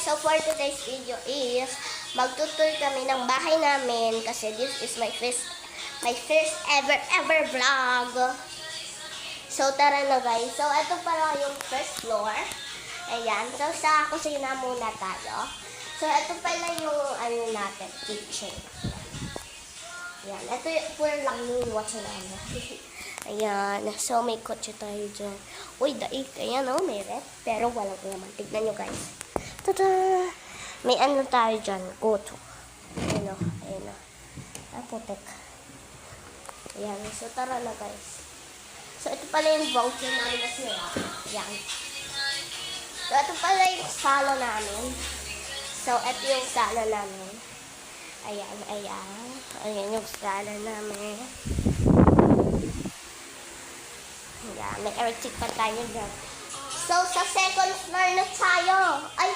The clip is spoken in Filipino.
So for today's video is magtutur kami ng bahay namin kasi this is my first ever vlog. So tara na guys. So ito pala yung first floor. Ayan. So sa kusina muna tayo. So ito pala yung ano natin, kitchen. Ayan. Ito puro lang yung watch namin. Ayan. So may kotse tayo dyan. Uy, daig. Ayan o, may red. Pero walang naman. Tignan nyo guys. Tada! May ano tayo dyan. Goto. Ayan o. Ayan o. Putek. Ayan. So tara na guys. So ito pala yung voucher namin na sila. Ayan. So ito pala yung sala namin. So ito yung sala namin. Ayan. Ayan. Ayan yung sala namin. Ayan. May electric pa tayo dyan. So sa second floor na tayo. Ay!